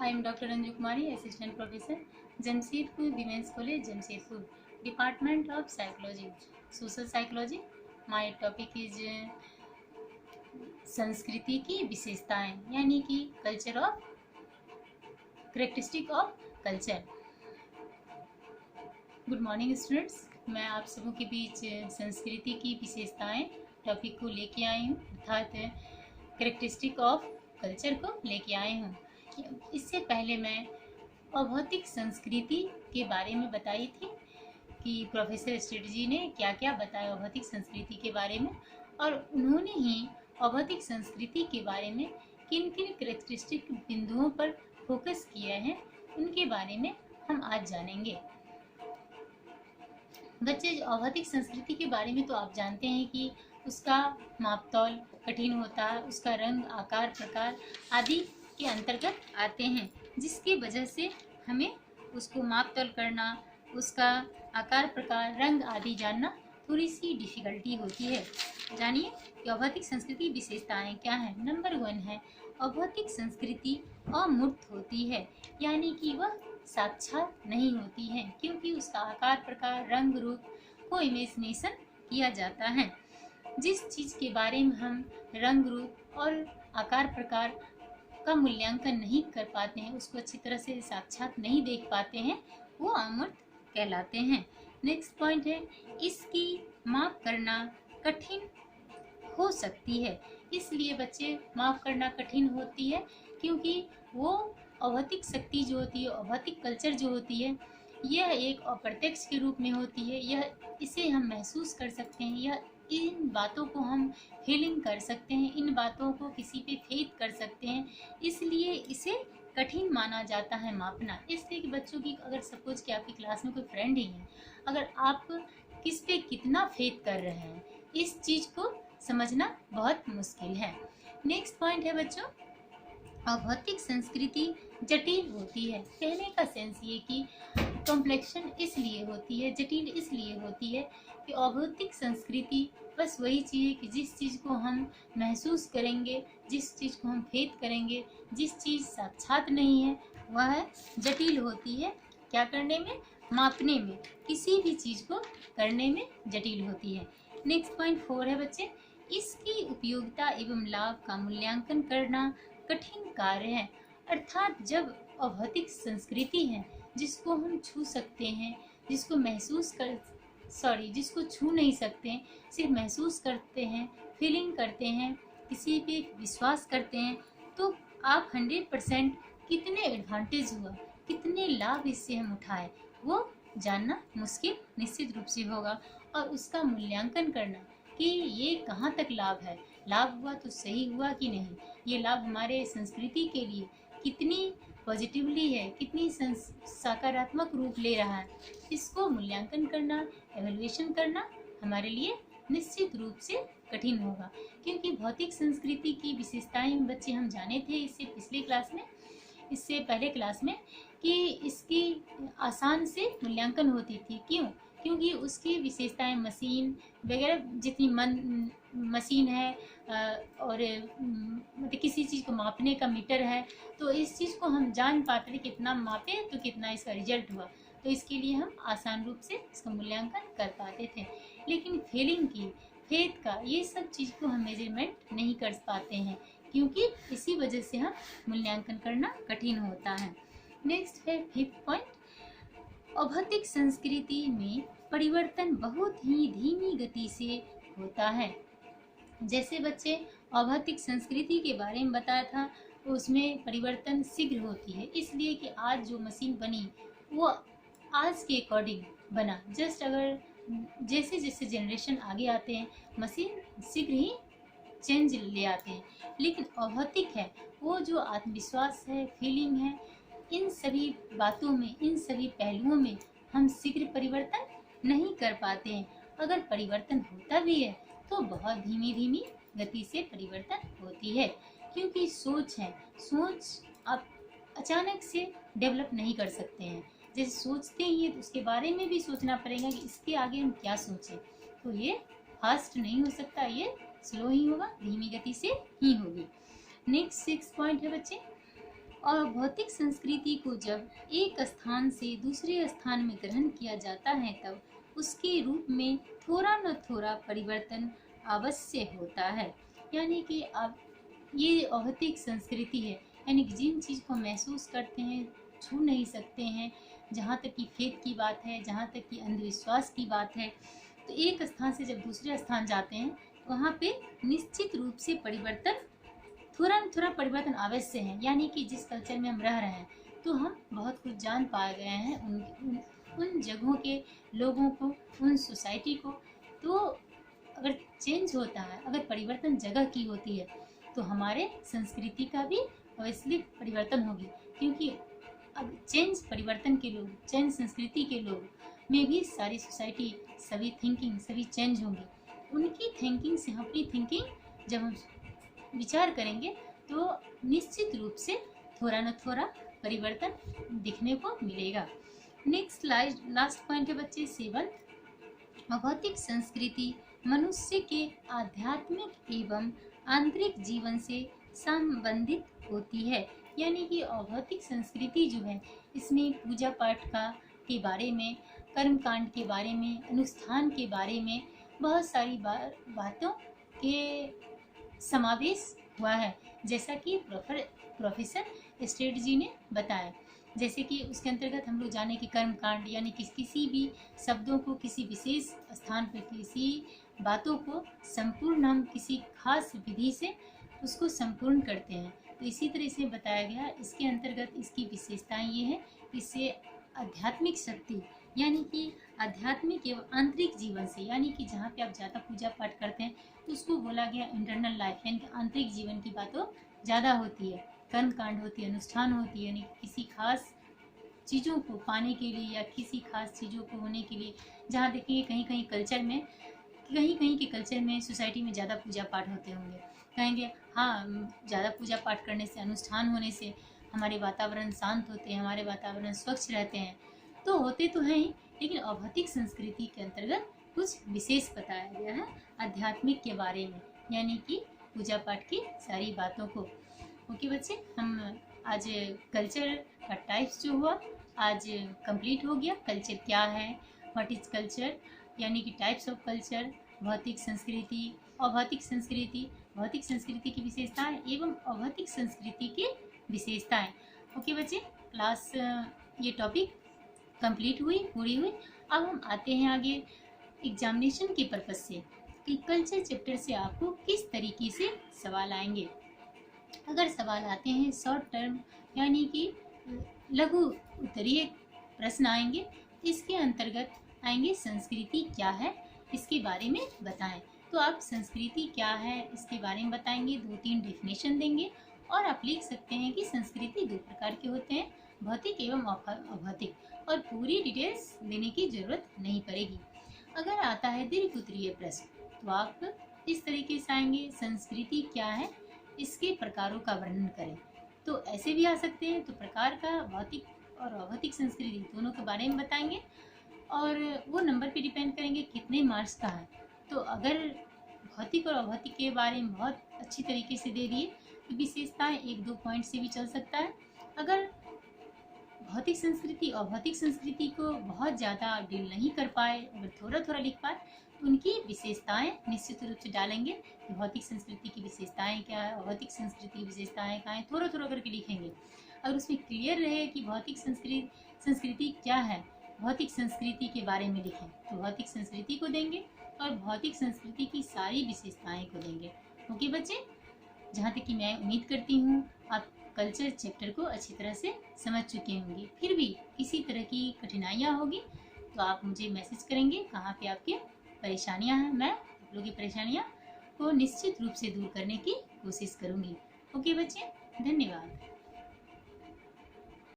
I am Dr. Anju Kumari, Assistant Professor, Jamshedpur Women's College, Jamshedpur, Department of Psychology, Social Psychology. My topic is संस्कृति की विशेषताएं, यानी कि culture of characteristic of culture. Good morning students, मैं आप सबों के बीच संस्कृति की विशेषताएं टॉपिक को लेके आई हूँ, अर्थात करेक्टरिस्टिक ऑफ कल्चर को लेके आई हूँ। इससे पहले मैं अभौतिक संस्कृति के बारे में बताई थी कि प्रोफेसर स्ट्रेट जी ने क्या क्या बताया अभौतिक संस्कृति के बारे में, और उन्होंने ही अभौतिक संस्कृति के बारे में किन किन करेक्टरिस्टिक बिंदुओं पर फोकस किया है, उनके बारे में हम आज जानेंगे। बच्चे, अभौतिक संस्कृति के बारे में तो आप जानते हैं कि उसका मापतौल कठिन होता है, उसका रंग, आकार, प्रकार आदि के अंतर्गत आते हैं, जिसकी वजह से हमें उसको मापतौल करना, उसका आकार, प्रकार, रंग आदि जानना थोड़ी सी डिफिकल्टी होती है। जानिए कि अभौतिक संस्कृति विशेषताएं क्या हैं। नंबर 1 है, अभौतिक संस्कृति अमूर्त होती है, यानी कि वह साक्षात नहीं होती है, क्योंकि उसका आकार, प्रकार, रंग, रूप को इमेजिनेशन किया जाता है। जिस चीज़ के बारे में हम रंग, रूप और आकार, प्रकार का मूल्यांकन नहीं कर पाते हैं, उसको अच्छी तरह से साक्षात नहीं देख पाते हैं, वो अमूर्त कहलाते हैं। नेक्स्ट पॉइंट है, इसकी माप करना कठिन हो सकती है। इसलिए बच्चे माफ करना कठिन होती है, क्योंकि वो अभौतिक शक्ति जो होती है, अभौतिक कल्चर जो होती है, यह एक अप्रत्यक्ष के रूप में होती है। इसे हम महसूस कर सकते हैं, यह इन बातों को हम फीलिंग कर सकते हैं, इन बातों को किसी पे फेथ कर सकते हैं, इसलिए इसे कठिन माना जाता है मापना। इसलिए कि बच्चों की, अगर सपोज कि आपकी क्लास में कोई फ्रेंड ही है, अगर आप किस पे कितना फेथ कर रहे हैं, इस चीज़ को समझना बहुत मुश्किल है। नेक्स्ट पॉइंट है बच्चों, अभौतिक संस्कृति जटिल होती है। कहने का सेंस ये कि कॉम्प्लेक्शन इसलिए होती है, जटिल इसलिए होती है कि अभौतिक संस्कृति बस वही चीज़ है कि जिस चीज़ को हम महसूस करेंगे, जिस चीज़ को हम फेथ करेंगे, जिस चीज़ साक्षात नहीं है, वह जटिल होती है। क्या करने में? मापने में, किसी भी चीज़ को करने में जटिल होती है। नेक्स्ट पॉइंट 4 है बच्चे, इसकी उपयोगिता एवं लाभ का मूल्यांकन करना कठिन कार्य है। अर्थात जब अभौतिक संस्कृति है जिसको हम छू सकते हैं, जिसको छू नहीं सकते हैं, सिर्फ महसूस करते हैं, फीलिंग करते हैं, किसी पे विश्वास करते हैं, तो आप 100% कितने एडवांटेज हुआ, कितने लाभ इससे हम उठाए, वो जानना मुश्किल निश्चित रूप से होगा। और उसका मूल्यांकन करना कि ये कहाँ तक लाभ है, लाभ हुआ तो सही हुआ कि नहीं, ये लाभ हमारे संस्कृति के लिए कितनी पॉजिटिवली है, कितनी सकारात्मक रूप ले रहा है, इसको मूल्यांकन करना, एवेल्युएशन करना हमारे लिए निश्चित रूप से कठिन होगा। क्योंकि भौतिक संस्कृति की विशेषताएं बच्चे हम जाने थे इससे पहले क्लास में कि इसकी आसान से मूल्यांकन होती थी। क्यों? क्योंकि उसकी विशेषताएं मशीन वगैरह, जितनी मशीन है और मतलब किसी चीज़ को मापने का मीटर है, तो इस चीज़ को हम जान पाते थे कितना मापे तो कितना इसका रिजल्ट हुआ, तो इसके लिए हम आसान रूप से इसका मूल्यांकन कर पाते थे। लेकिन फीलिंग की, फेथ का, ये सब चीज़ को हम मेजरमेंट नहीं कर पाते हैं, क्योंकि इसी वजह से हम मूल्यांकन करना कठिन होता है। नेक्स्ट है 5th पॉइंट, अभौतिक संस्कृति में परिवर्तन बहुत ही धीमी गति से होता है। जैसे बच्चे अभौतिक संस्कृति के बारे में बताया था, उसमें परिवर्तन शीघ्र होती है, इसलिए कि आज जो मशीन बनी वो आज के अकॉर्डिंग बना। जस्ट अगर जैसे जैसे जनरेशन आगे आते हैं, मशीन शीघ्र ही चेंज ले आते हैं। लेकिन अभौतिक है, वो जो आत्मविश्वास है, फीलिंग है, इन सभी बातों में, इन सभी पहलुओं में हम शीघ्र परिवर्तन नहीं कर पाते हैं। अगर परिवर्तन होता भी है तो बहुत धीमी धीमी गति से परिवर्तन होती है, क्योंकि सोच है, सोच आप अचानक से डेवलप नहीं कर सकते हैं। जैसे सोचते ही तो उसके बारे में भी सोचना पड़ेगा कि इसके आगे हम क्या सोचें, तो ये फास्ट नहीं हो सकता, ये स्लो ही होगा, धीमी गति से ही होगी। नेक्स्ट 6 पॉइंट है बच्चे, और भौतिक संस्कृति को जब एक स्थान से दूसरे स्थान में ग्रहण किया जाता है तब उसके रूप में थोड़ा न थोड़ा परिवर्तन अवश्य होता है। यानी कि अब ये अभौतिक संस्कृति है, यानी कि जिन चीज़ को महसूस करते हैं, छू नहीं सकते हैं, जहाँ तक कि फेथ की बात है, जहाँ तक कि अंधविश्वास की बात है, तो एक स्थान से जब दूसरे स्थान जाते हैं वहाँ पे निश्चित रूप से परिवर्तन, थोड़ा न थोड़ा परिवर्तन अवश्य है। यानी कि जिस कल्चर में हम रह रहे हैं तो हम बहुत कुछ जान पा गए हैं उन जगहों के लोगों को, उन सोसाइटी को। तो अगर चेंज होता है, अगर परिवर्तन जगह की होती है तो हमारे संस्कृति का भी अवश्य परिवर्तन होगी, क्योंकि अब चेंज परिवर्तन के लोग, चेंज संस्कृति के लोग में भी सारी सोसाइटी, सभी थिंकिंग, सभी चेंज होंगी। उनकी थिंकिंग से अपनी थिंकिंग जब हम विचार करेंगे तो निश्चित रूप से थोड़ा न थोड़ा परिवर्तन दिखने को मिलेगा। नेक्स्ट लास्ट पॉइंट है बच्चे 7। अभौतिक संस्कृति मनुष्य के आध्यात्मिक एवं आंतरिक जीवन से संबंधित होती है। यानी कि अभौतिक संस्कृति जो है इसमें पूजा पाठ के बारे में, कर्म कांड के बारे में, अनुष्ठान के बारे में बहुत सारी बातों के समावेश हुआ है, जैसा कि प्रोफेसर स्टेट जी ने बताया। जैसे कि उसके अंतर्गत हम लोग जाने कि कर्म कांड यानी किसी भी शब्दों को किसी विशेष स्थान पर, किसी बातों को संपूर्ण हम किसी खास विधि से उसको संपूर्ण करते हैं। तो इसी तरह से बताया गया। इसके अंतर्गत इसकी विशेषताएं ये है, इससे आध्यात्मिक शक्ति यानी कि आध्यात्मिक एवं आंतरिक जीवन से, यानी कि जहाँ पे आप ज़्यादा पूजा पाठ करते हैं तो उसको बोला गया इंटरनल लाइफ, यानी कि आंतरिक जीवन की बातों ज़्यादा होती है, कर्म कांड होती है, अनुष्ठान होती है, यानी किसी खास चीज़ों को पाने के लिए या किसी खास चीज़ों को होने के लिए। जहाँ देखिए कहीं कहीं कल्चर में, कहीं के कल्चर में, सोसाइटी में ज़्यादा पूजा पाठ होते होंगे, कहेंगे हाँ ज़्यादा पूजा पाठ करने से, अनुष्ठान होने से हमारे वातावरण शांत होते हैं, हमारे वातावरण स्वच्छ रहते हैं। तो होते तो हैं ही, लेकिन अभौतिक संस्कृति के अंतर्गत कुछ विशेष बताया गया है आध्यात्मिक के बारे में, यानी कि पूजा पाठ की सारी बातों को। ओके बच्चे, हम आज कल्चर का टाइप्स जो हुआ आज कंप्लीट हो गया। कल्चर क्या है, व्हाट इज कल्चर, यानी कि टाइप्स ऑफ कल्चर, भौतिक संस्कृति, अभौतिक संस्कृति, भौतिक संस्कृति की विशेषताएं एवं अभौतिक संस्कृति की विशेषताएं। ओके बच्चे, क्लास ये टॉपिक कंप्लीट हुई, पूरी हुई। अब हम आते हैं आगे एग्जामिनेशन के पर्पज से कि कल्चर चैप्टर से आपको किस तरीके से सवाल आएंगे। अगर सवाल आते हैं शॉर्ट टर्म यानी कि लघु उत्तरीय प्रश्न आएंगे, इसके अंतर्गत आएंगे संस्कृति क्या है इसके बारे में बताएं। तो आप संस्कृति क्या है इसके बारे में बताएंगे, 2-3 डेफिनेशन देंगे और आप लिख सकते हैं कि संस्कृति 2 प्रकार के होते हैं, भौतिक एवं अभौतिक, और पूरी डिटेल्स देने की जरूरत नहीं पड़ेगी। अगर आता है दीर्घ उत्तरीय प्रश्न तो आप इस तरीके से आएंगे, संस्कृति क्या है इसके प्रकारों का वर्णन करें। तो ऐसे भी आ सकते हैं, तो प्रकार का भौतिक और अभौतिक संस्कृति दोनों के बारे में बताएंगे और वो नंबर पे डिपेंड करेंगे कितने मार्क्स का है। तो अगर भौतिक और अभौतिक के बारे में बहुत अच्छी तरीके से दे दिए तो विशेषताएं 1-2 पॉइंट से भी चल सकता है। अगर भौतिक संस्कृति और भौतिक संस्कृति को बहुत ज़्यादा डील नहीं कर पाए, अगर थोड़ा थोड़ा लिख पाए, तो उनकी विशेषताएं निश्चित रूप से डालेंगे कि भौतिक संस्कृति की विशेषताएं क्या है, भौतिक संस्कृति की विशेषताएं क्या है, थोड़ा थोड़ा करके लिखेंगे। अगर उसमें क्लियर रहे कि भौतिक संस्कृति क्या है, भौतिक संस्कृति के बारे में लिखें, तो भौतिक संस्कृति को देंगे और भौतिक संस्कृति की सारी विशेषताएं को देंगे। ओके बच्चे, जहाँ तक कि मैं उम्मीद करती हूँ आप कल्चर चैप्टर को अच्छी तरह से समझ चुके होंगे। फिर भी किसी तरह की कठिनाइयाँ होगी तो आप मुझे मैसेज करेंगे कहाँ पे आपकी परेशानियाँ हैं। मैं आप लोगों की परेशानियाँ को निश्चित रूप से दूर करने की कोशिश करूँगी। ओके बच्चे, धन्यवाद।